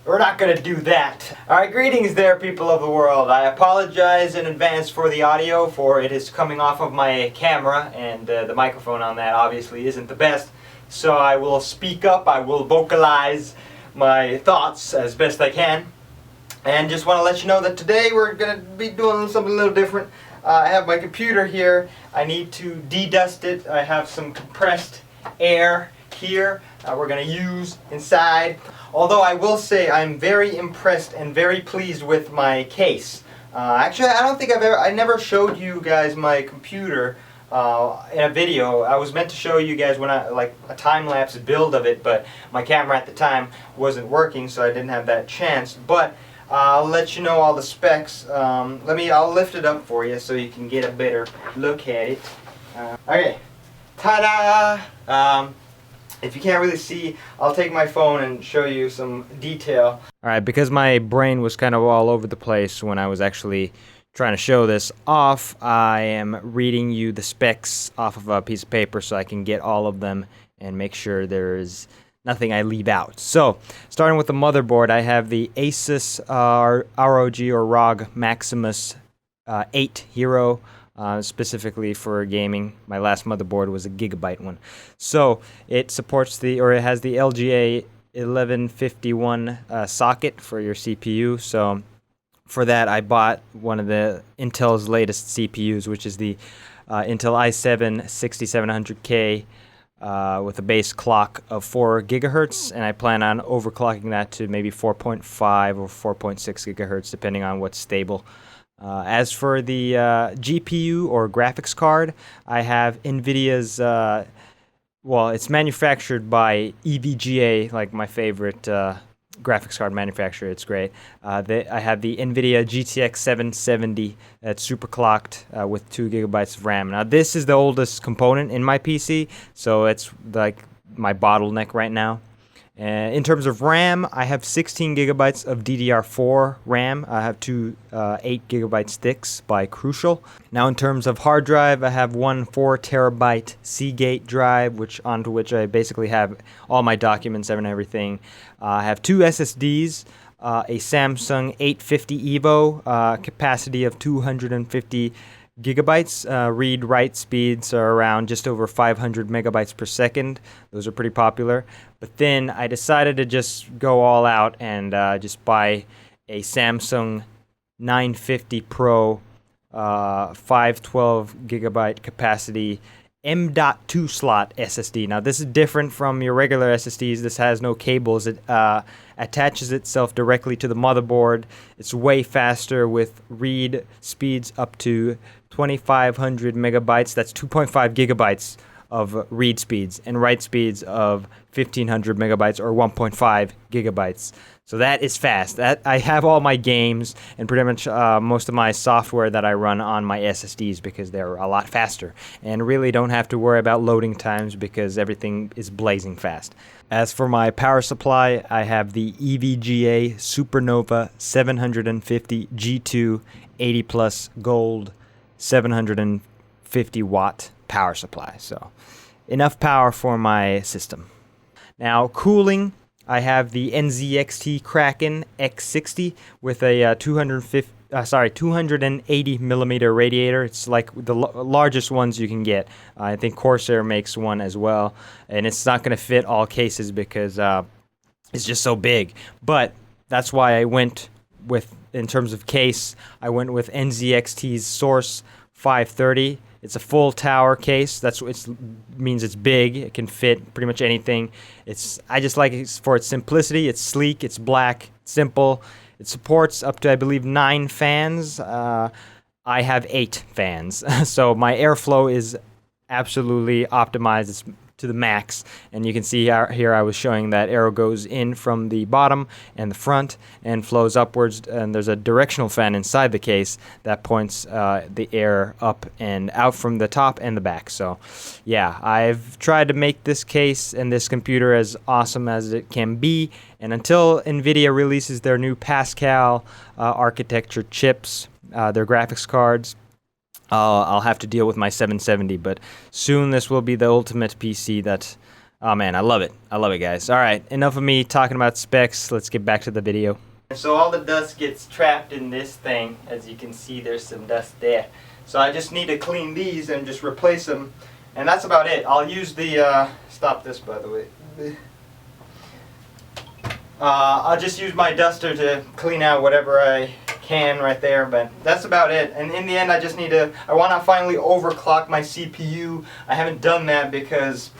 We're not gonna do that. Alright, greetings there, people of the world. I apologize in advance for the audio, for it is coming off of my camera, and the microphone on that obviously isn't the best. So I will speak up, I will vocalize my thoughts as best I can. And just want to let you know that today we're gonna be doing something a little different. I have my computer here. I need to de-dust it. I have some compressed air here we're going to use inside. Although I will say I'm very impressed and very pleased with my case. Actually, I don't think I never showed you guys my computer in a video. I was meant to show you guys when like a time-lapse build of it, but my camera at the time wasn't working, so I didn't have that chance. But I'll let you know all the specs. I'll lift it up for you so you can get a better look at it. Okay, ta-da! If you can't really see, I'll take my phone and show you some detail. Alright, because my brain was kind of all over the place when I was actually trying to show this off, I am reading you the specs off of a piece of paper so I can get all of them and make sure there's nothing I leave out. So, starting with the motherboard, I have the ASUS ROG or ROG MAXIMUS 8 Hero. Specifically for gaming. My last motherboard was a gigabyte one. So it supports it has the LGA 1151 socket for your CPU. So for that I bought one of the Intel's latest CPUs, which is the Intel i7 6700K with a base clock of 4 gigahertz, and I plan on overclocking that to maybe 4.5 or 4.6 gigahertz depending on what's stable. As for the GPU or graphics card, I have NVIDIA's, well, it's manufactured by EVGA, like my favorite graphics card manufacturer. It's great. I have the NVIDIA GTX 770 that's superclocked with 2 gigabytes of RAM. Now, this is the oldest component in my PC, so it's like my bottleneck right now. In terms of RAM, I have 16 gigabytes of DDR4 RAM. I have two 8 gigabyte sticks by Crucial. Now, in terms of hard drive, I have one 4 terabyte Seagate drive, onto which I basically have all my documents and everything. I have 2 SSDs, a Samsung 850 EVO, capacity of 250 gigabytes. Read-write speeds are around just over 500 megabytes per second. Those are pretty popular. But then I decided to just go all out and just buy a Samsung 950 Pro 512 gigabyte capacity M.2 slot SSD. Now, this is different from your regular SSDs. This has no cables. It attaches itself directly to the motherboard. It's way faster with read speeds up to 2500 megabytes. That's 2.5 gigabytes of read speeds, and write speeds of 1500 megabytes or 1.5 gigabytes. So that is fast. I have all my games and pretty much most of my software that I run on my SSDs because they're a lot faster, and really don't have to worry about loading times because everything is blazing fast. As for my power supply, I have the EVGA SuperNOVA 750 G2 80 plus gold 750 watt power supply. So enough power for my system. Now, cooling, I have the NZXT Kraken X60 with a 280 millimeter radiator. It's like the largest ones you can get. I think Corsair makes one as well, and it's not going to fit all cases because it's just so big. But that's why I went with, in terms of case, I went with NZXT's Source 530. It's a full tower case. Means it's big. It can fit pretty much anything. I just like it for its simplicity. It's sleek. It's black. Simple. It supports up to, I believe, 9 fans. I have 8 fans, so my airflow is absolutely optimized. It's to the max, and you can see here I was showing that arrow goes in from the bottom and the front and flows upwards, and there's a directional fan inside the case that points the air up and out from the top and the back. So yeah, I've tried to make this case and this computer as awesome as it can be, and until NVIDIA releases their new Pascal architecture chips, their graphics cards, I'll have to deal with my 770, but soon this will be the ultimate PC that Oh man, I love it. I love it, guys. All right, enough of me talking about specs. Let's get back to the video. So all the dust gets trapped in this thing. As you can see, there's some dust there. So I just need to clean these and just replace them. And that's about it. I'll use the, stop this by the way. I'll just use my duster to clean out whatever I can right there, but that's about it. And in the end, I just need to, I want to finally overclock my CPU. I haven't done that because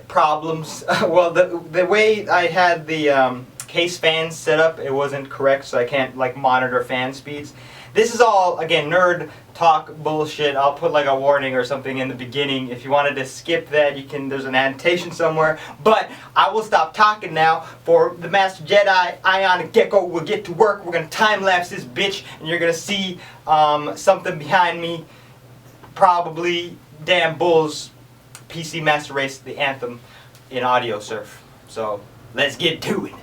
problems. Well, the way I had the case fans set up, it wasn't correct, so I can't like monitor fan speeds. This is all, again, nerd talk bullshit. I'll put like a warning or something in the beginning. If you wanted to skip that, you can, there's an annotation somewhere. But I will stop talking now for the Master Jedi, IonicGecko will get to work. We're going to time-lapse this bitch, and you're going to see something behind me. Probably Damn Bulls PC Master Race, the anthem in Audiosurf. So, let's get to it.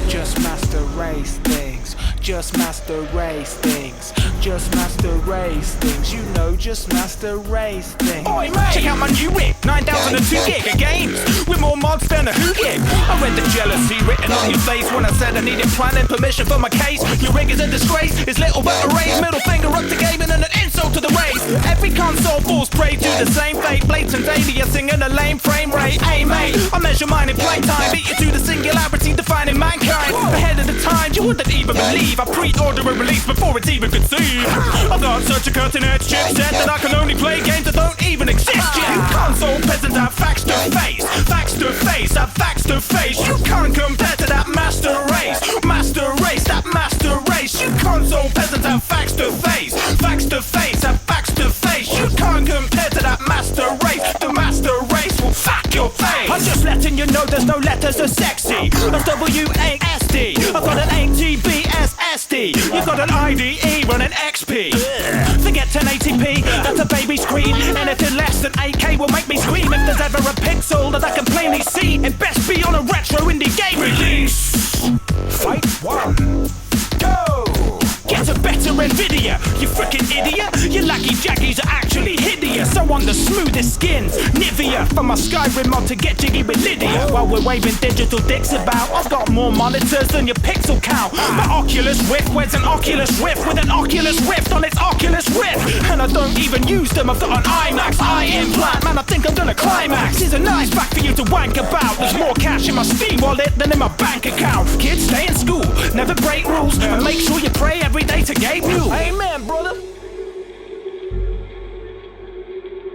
Just master race things, just master race things, just master race things, you know, just master race things. Oi mate, check out my new whip, 9002 giga games, with more mods than a who gig. I read the jealousy written on your face when I said I needed planning permission for my case. Your rig is a disgrace, it's little but a raise, middle finger up to gaming and an insult to the race. Every console falls prey to the same fate, blatant aliasing in a lame frame rate. Hey mate, I measure mine in playtime, beat you to the singularity defining mankind. Ahead of the time, you wouldn't even believe I pre-order a release before it's even conceived. I've got such a cutting-edge chipset that I can only play games that don't even exist yet. You console peasants have facts to face, facts to face, have facts to face. You can't compare to that master race, that master race. You console peasants have facts to face, have facts to face. You can't compare to that master race, the master race will fuck your face. I'm just letting you know there's no letters as sexy as W-A-S-D. I've got an 8GB SSD. You've got an IDE running XP. Forget 1080p, that's a baby screen. Anything less than 8K will make me scream. If there's ever a pixel that I can plainly see, it best be on a retro indie game release. Fight one, go! Get a better NVIDIA, you frickin' idiot. Your laggy jaggies are actually hideous. So on the smoothest skins, Nivea for my Skyrim mod to get jiggy with Lydia. While we're waving digital dicks about, I've got more monitors than your pixel count. My Oculus Rift, where's an Oculus Rift with an Oculus Rift on its Oculus Rift? And I don't even use them, I've got an IMAX eye implant. Man, I think I'm gonna climax. Here's a nice fact for you to wank about. There's more cash in my Steam wallet than in my bank account. Kids, stay in school, never break rules, and make sure you pray every day to Gabriel. Amen, brother.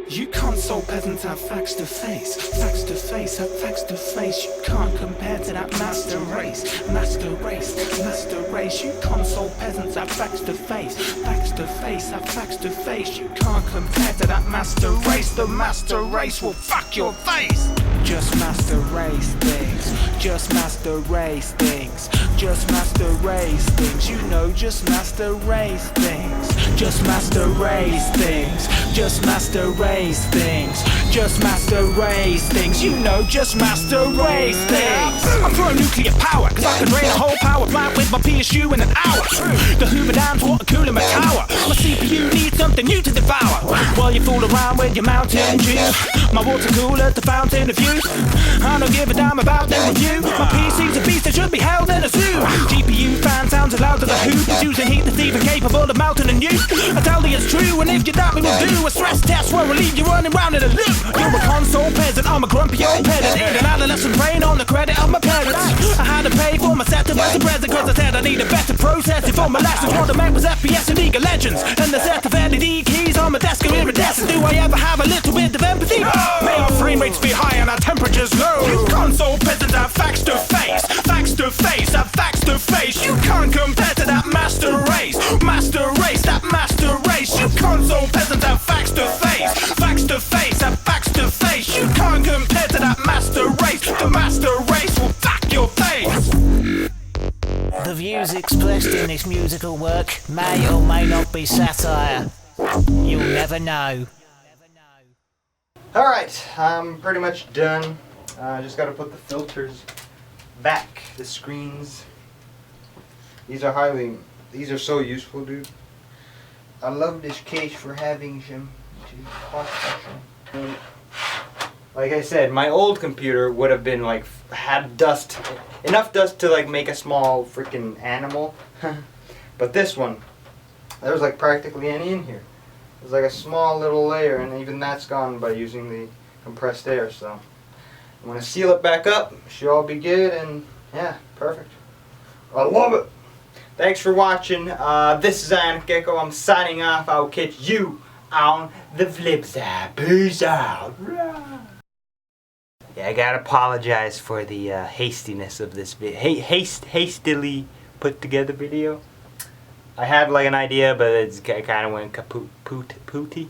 You console peasants have facts to face, have facts to face. You can't compare to that master race, master race. You console peasants have facts to face, have facts to face. You can't compare to that master race, the master race will fuck your face. Just master race things, just master race things, just master race things. You know, just master race things, just master race things, just master race things, just master race things. You know, just master race things. I'm throwing nuclear power, cause I can drain a whole power plant with my PSU in an hour. The Hoover Dams water cooler my tower. My CPU needs something new to devour. While you fool around with your Mountain Dew, my water cooler, the fountain of youth. I don't give a damn about their review. My PC's a beast that should be held in a zoo. GPU fan sounds as loud as a hoop. It's using heat that's even capable of melting a nuke. I tell you it's true, and if you doubt me, we'll do a stress test where we'll leave you running round in a loop. You're a console peasant, I'm a grumpy old pedant. An adolescent brain on the credit of my parents. I had to pay for my setup as a present, cause I said I need a better processor for my lessons. What I meant was FPS and League of Legends, and the set of LED keys on my desk are iridescent. Do I ever have a little bit of empathy? No! May our frame rates be high and our temperatures low. You console peasants have facts to face, have facts to face. You can't compare to that master race, that master race. You console peasants have facts to face, have facts to face. You can't compare to that master race, the master race will fuck your face. The views expressed in this musical work may or may not be satire. You'll never know. Alright, I'm pretty much done. Just gotta put the filters back, the screens. These are so useful, dude. I love this case for having them. like I said, my old computer would have been like, had dust, enough dust to like make a small freaking animal. But this one, there was like practically any in here. There's like a small little layer, and even that's gone by using the compressed air. So I'm gonna seal it back up. Should all be good, and yeah, perfect. I love it. Thanks for watching. This is IonicGecko. I'm signing off. I'll catch you on the flip side. Peace out. Yeah, I gotta apologize for the hastiness of this video. Hastily put together video. I had like an idea, but it kind of went kapooty.